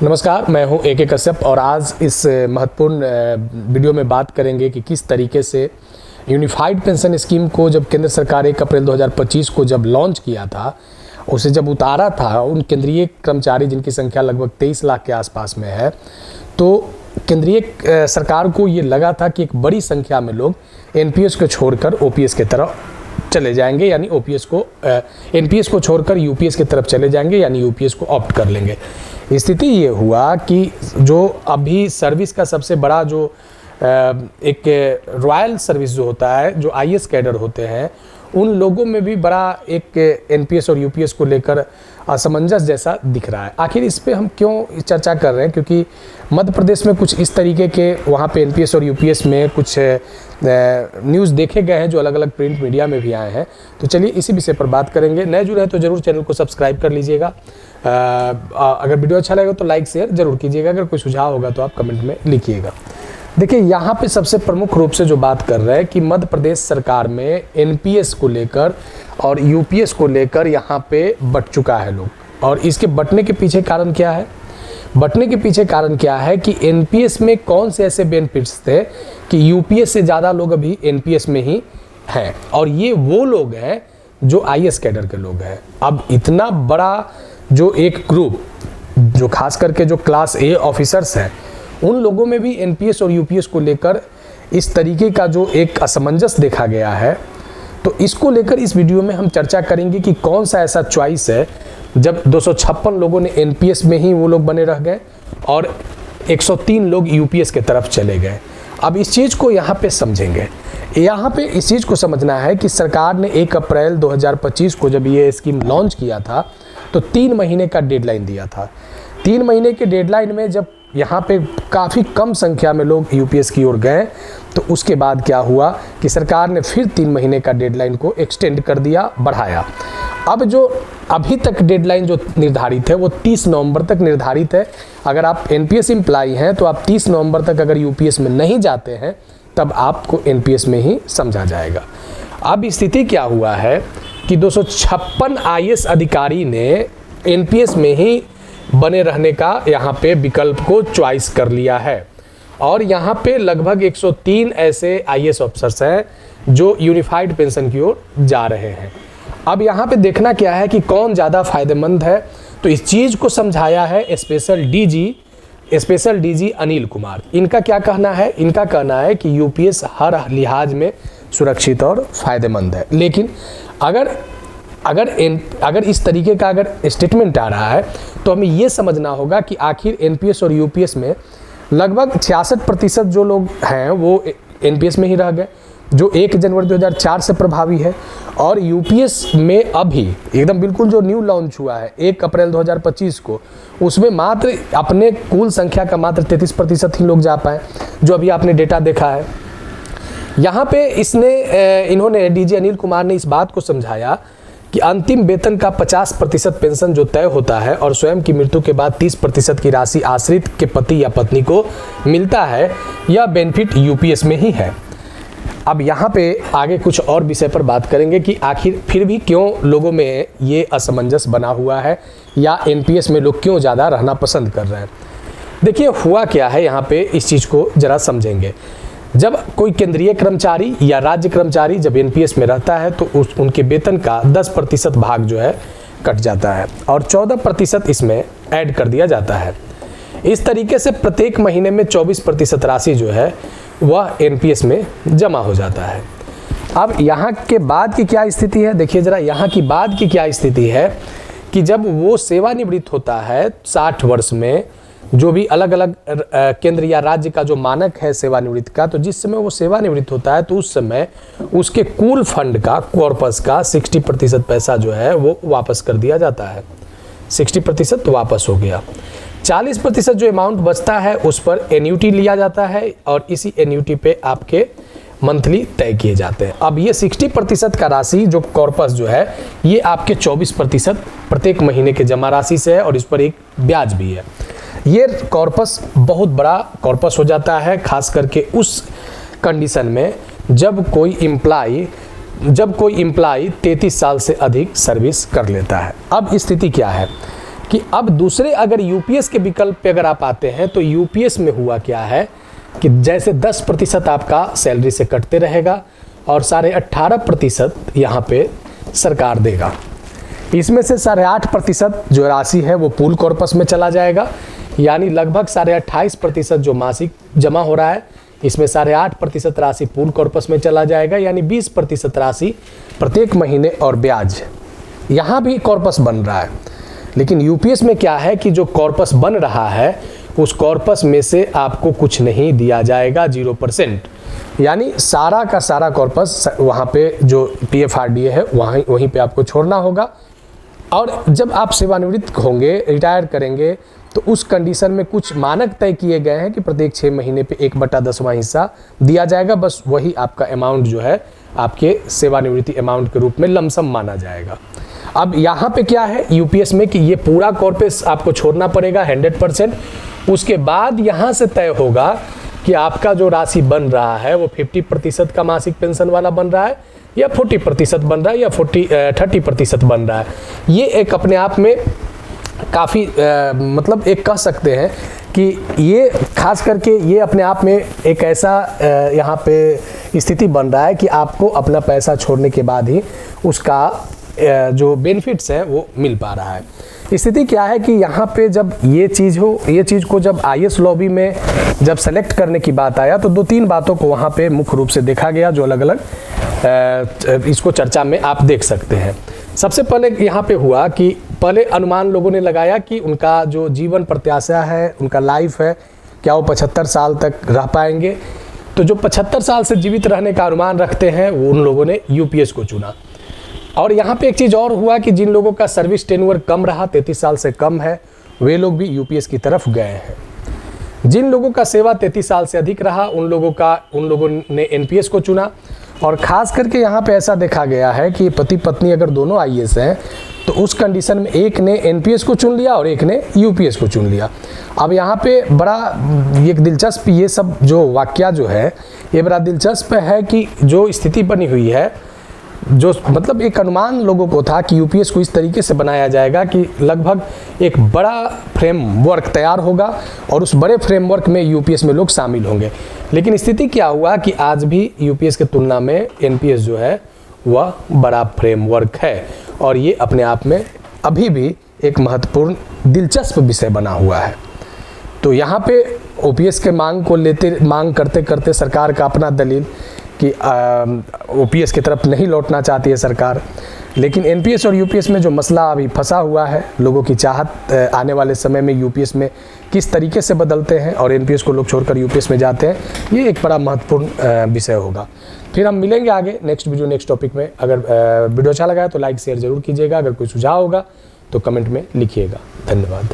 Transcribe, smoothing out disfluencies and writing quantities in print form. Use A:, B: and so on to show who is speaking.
A: नमस्कार, मैं हूं ए.के. कश्यप और आज इस महत्वपूर्ण वीडियो में बात करेंगे कि किस तरीके से यूनिफाइड पेंशन स्कीम को जब केंद्र सरकार 1 अप्रैल 2025 को जब लॉन्च किया था, उसे जब उतारा था, उन केंद्रीय कर्मचारी जिनकी संख्या लगभग 23 लाख के आसपास में है, तो केंद्रीय सरकार को ये लगा था कि एक बड़ी संख्या में लोग एनपीएस को छोड़कर ओपीएस की तरफ चले जाएंगे, यानी एनपीएस को छोड़कर यूपीएस की तरफ चले जाएंगे, यानी यूपीएस को ऑप्ट कर लेंगे। स्थिति ये हुआ कि जो अभी सर्विस का सबसे बड़ा जो एक रॉयल सर्विस जो होता है, जो आईएएस कैडर होते हैं, उन लोगों में भी बड़ा एक एनपीएस और यूपीएस को लेकर असमंजस जैसा दिख रहा है। आखिर इस पे हम क्यों चर्चा कर रहे हैं? क्योंकि मध्य प्रदेश में कुछ इस तरीके के वहाँ पे एनपीएस और यूपीएस में कुछ न्यूज़ देखे गए हैं जो अलग अलग प्रिंट मीडिया में भी आए हैं। तो चलिए इसी विषय पर बात करेंगे। नए जुड़े हैं तो ज़रूर चैनल को सब्सक्राइब कर लीजिएगा। अगर वीडियो अच्छा लगेगा तो लाइक शेयर जरूर कीजिएगा। अगर कोई सुझाव होगा तो आप कमेंट में लिखिएगा। देखिए, यहाँ पे सबसे प्रमुख रूप से जो बात कर रहे हैं कि मध्य प्रदेश सरकार में एनपीएस को लेकर और यूपीएस को लेकर यहाँ पे बट चुका है लोग। और इसके बटने के पीछे कारण क्या है? बटने के पीछे कारण क्या है कि एनपीएस में कौन से ऐसे बेनिफिट्स थे कि यूपीएस से ज़्यादा लोग अभी एनपीएस में ही हैं, और ये वो लोग हैं जो आईएएस कैडर के लोग हैं। अब इतना बड़ा जो एक ग्रुप, जो खास करके जो क्लास ए ऑफिसर्स हैं, उन लोगों में भी एनपीएस और यूपीएस को लेकर इस तरीके का जो एक असमंजस देखा गया है, तो इसको लेकर इस वीडियो में हम चर्चा करेंगे कि कौन सा ऐसा चॉइस है जब 256 लोगों ने एनपीएस में ही वो लोग बने रह गए और 103 लोग यूपीएस के तरफ चले गए। अब इस चीज़ को यहाँ पे समझेंगे। यहाँ पे इस चीज़ को समझना है कि सरकार ने 1 अप्रैल 2025 को जब ये स्कीम लॉन्च किया था तो 3 महीने का डेडलाइन दिया था। 3 महीने के डेडलाइन में जब यहाँ पे काफ़ी कम संख्या में लोग यूपीएस की ओर गए, तो उसके बाद क्या हुआ कि सरकार ने फिर 3 महीने का डेडलाइन को एक्सटेंड कर दिया, बढ़ाया। अब जो अभी तक डेडलाइन जो निर्धारित है वो 30 नवंबर तक निर्धारित है। अगर आप एनपीएस एम्प्लॉई हैं तो आप 30 नवंबर तक अगर यूपीएस में नहीं जाते हैं तब आपको एनपीएस में ही समझा जाएगा। अब स्थिति क्या हुआ है कि 256 आईएएस अधिकारी ने एनपीएस में ही बने रहने का यहाँ पे विकल्प को चॉइस कर लिया है, और यहाँ पे लगभग 103 ऐसे आईएएस ऑफिसर्स हैं जो यूनिफाइड पेंशन की ओर जा रहे हैं। अब यहाँ पे देखना क्या है कि कौन ज़्यादा फायदेमंद है, तो इस चीज़ को समझाया है स्पेशल डीजी अनिल कुमार। इनका क्या कहना है? इनका कहना है कि यूपीएस हर लिहाज में सुरक्षित और फायदेमंद है, लेकिन अगर इस तरीके का अगर स्टेटमेंट आ रहा है तो हमें ये समझना होगा कि आखिर एनपीएस और यूपीएस में लगभग 66% जो लोग हैं वो एनपीएस में ही रह गए, जो 1 जनवरी 2004 से प्रभावी है, और यूपीएस में अभी एकदम बिल्कुल जो न्यू लॉन्च हुआ है 1 अप्रैल 2025 को, उसमें मात्र अपने कुल संख्या का मात्र 33% ही लोग जा पाए, जो अभी आपने डेटा देखा है। यहाँ पे इन्होंने डीजी अनिल कुमार ने इस बात को समझाया कि अंतिम वेतन का 50% पेंशन जो तय होता है और स्वयं की मृत्यु के बाद 30% की राशि आश्रित के पति या पत्नी को मिलता है, यह बेनिफिट यूपीएस में ही है। अब यहाँ पे आगे कुछ और विषय पर बात करेंगे कि आखिर फिर भी क्यों लोगों में ये असमंजस बना हुआ है, या एनपीएस में लोग क्यों ज़्यादा रहना पसंद कर रहे हैं। देखिए, हुआ क्या है, यहाँ पे इस चीज़ को ज़रा समझेंगे। जब कोई केंद्रीय कर्मचारी या राज्य कर्मचारी जब एनपीएस में रहता है तो उनके वेतन का 10% भाग जो है कट जाता है और 14% इसमें ऐड कर दिया जाता है। इस तरीके से प्रत्येक महीने में 24% राशि जो है वह एनपीएस में जमा हो जाता है। अब यहाँ के बाद की क्या स्थिति है? देखिए ज़रा, यहाँ की बाद की क्या स्थिति है कि जब वो सेवानिवृत्त होता है 60 वर्ष में, जो भी अलग अलग केंद्र या राज्य का जो मानक है सेवानिवृत्ति का, तो जिस समय वो सेवानिवृत्त होता है तो उस समय उसके कुल फंड का, कॉर्पस का 60% पैसा जो है वो वापस कर दिया जाता है। 60% तो वापस हो गया। 40% जो अमाउंट बचता है उस पर एन्यूटी लिया जाता है और इसी एन्यूटी पे आपके मंथली तय किए जाते हैं। अब ये 60% का राशि जो कॉर्पस जो है ये आपके 24% प्रत्येक महीने के जमा राशि से है और इस पर एक ब्याज भी है। ये कॉर्पस बहुत बड़ा कॉर्पस हो जाता है, खास करके उस कंडीशन में जब कोई इम्प्लाई 33 साल से अधिक सर्विस कर लेता है। अब स्थिति क्या है कि अब दूसरे अगर यूपीएस के विकल्प पे अगर आप आते हैं तो यूपीएस में हुआ क्या है कि जैसे 10% आपका सैलरी से कटते रहेगा और 18.5% यहाँ पे सरकार देगा। इसमें से 8.5% जो राशि है वो पूल कॉर्पस में चला जाएगा, यानी लगभग 28.5% जो मासिक जमा हो रहा है इसमें 8.5% राशि पूल कॉर्पस में चला जाएगा, यानी 20% राशि प्रत्येक महीने और ब्याज। यहाँ भी कॉर्पस बन रहा है, लेकिन यूपीएस में क्या है कि जो कॉर्पस बन रहा है उस कॉर्पस में से आपको कुछ नहीं दिया जाएगा, 0%, यानी सारा का सारा कॉर्पस वहाँ पे जो पीएफआरडीए है वहीं पे आपको छोड़ना होगा। और जब आप सेवानिवृत्त होंगे, रिटायर करेंगे, तो उस कंडीशन में कुछ मानक तय किए गए हैं कि प्रत्येक 6 महीने पे 1/10वां हिस्सा दिया जाएगा। बस वही आपका अमाउंट जो है आपके सेवानिवृत्ति अमाउंट के रूप में लमसम माना जाएगा। अब यहाँ पे क्या है यूपीएस में कि ये पूरा कॉर्पस आपको छोड़ना पड़ेगा 100%। उसके बाद यहाँ से तय होगा कि आपका जो राशि बन रहा है वो 50% का मासिक पेंशन वाला बन रहा है या 40% बन रहा है या 30% बन रहा है। ये एक अपने आप में काफ़ी मतलब एक कह सकते हैं कि ये खास करके ये अपने आप में एक ऐसा यहाँ पे स्थिति बन रहा है कि आपको अपना पैसा छोड़ने के बाद ही उसका जो बेनिफिट्स हैं वो मिल पा रहा है। स्थिति क्या है कि यहाँ पे जब ये चीज़ को जब आईएएस लॉबी में जब सेलेक्ट करने की बात आया तो 2-3 बातों को वहाँ पे मुख्य रूप से देखा गया, जो अलग अलग इसको चर्चा में आप देख सकते हैं। सबसे पहले यहाँ पे हुआ कि पहले अनुमान लोगों ने लगाया कि उनका जो जीवन प्रत्याशा है, उनका लाइफ है, क्या वो 75 साल तक रह पाएंगे। तो जो 75 साल से जीवित रहने का अनुमान रखते हैं वो उन लोगों ने यूपीएस को चुना। और यहाँ पे एक चीज़ और हुआ कि जिन लोगों का सर्विस टेन्योर कम रहा, 33 साल से कम है, वे लोग भी यूपीएस की तरफ गए हैं। जिन लोगों का सेवा 33 साल से अधिक रहा उन लोगों ने एनपीएस को चुना। और ख़ास करके यहाँ पे ऐसा देखा गया है कि पति पत्नी अगर दोनों आईएएस हैं तो उस कंडीशन में एक ने एनपीएस को चुन लिया और एक ने यूपीएस को चुन लिया। अब यहाँ पे बड़ा एक दिलचस्प ये सब जो वाकया जो है ये बड़ा दिलचस्प है कि जो स्थिति बनी हुई है, जो मतलब एक अनुमान लोगों को था कि यूपीएस को इस तरीके से बनाया जाएगा कि लगभग एक बड़ा फ्रेमवर्क तैयार होगा और उस बड़े फ्रेमवर्क में यूपीएस में लोग शामिल होंगे। लेकिन स्थिति क्या हुआ कि आज भी यूपीएस के तुलना में एनपीएस जो है वह बड़ा फ्रेमवर्क है और ये अपने आप में अभी भी एक महत्वपूर्ण दिलचस्प विषय बना हुआ है। तो यहाँ पे ओपीएस के मांग करते करते सरकार का अपना दलील कि ओपीएस की तरफ नहीं लौटना चाहती है सरकार, लेकिन एनपीएस और यूपीएस में जो मसला अभी फंसा हुआ है, लोगों की चाहत आने वाले समय में यूपीएस में किस तरीके से बदलते हैं और एनपीएस को लोग छोड़कर यूपीएस में जाते हैं, ये एक बड़ा महत्वपूर्ण विषय होगा। फिर हम मिलेंगे आगे नेक्स्ट वीडियो नेक्स्ट टॉपिक में। अगर वीडियो अच्छा लगा है तो लाइक शेयर जरूर कीजिएगा। अगर कोई सुझाव होगा तो कमेंट में लिखिएगा। धन्यवाद।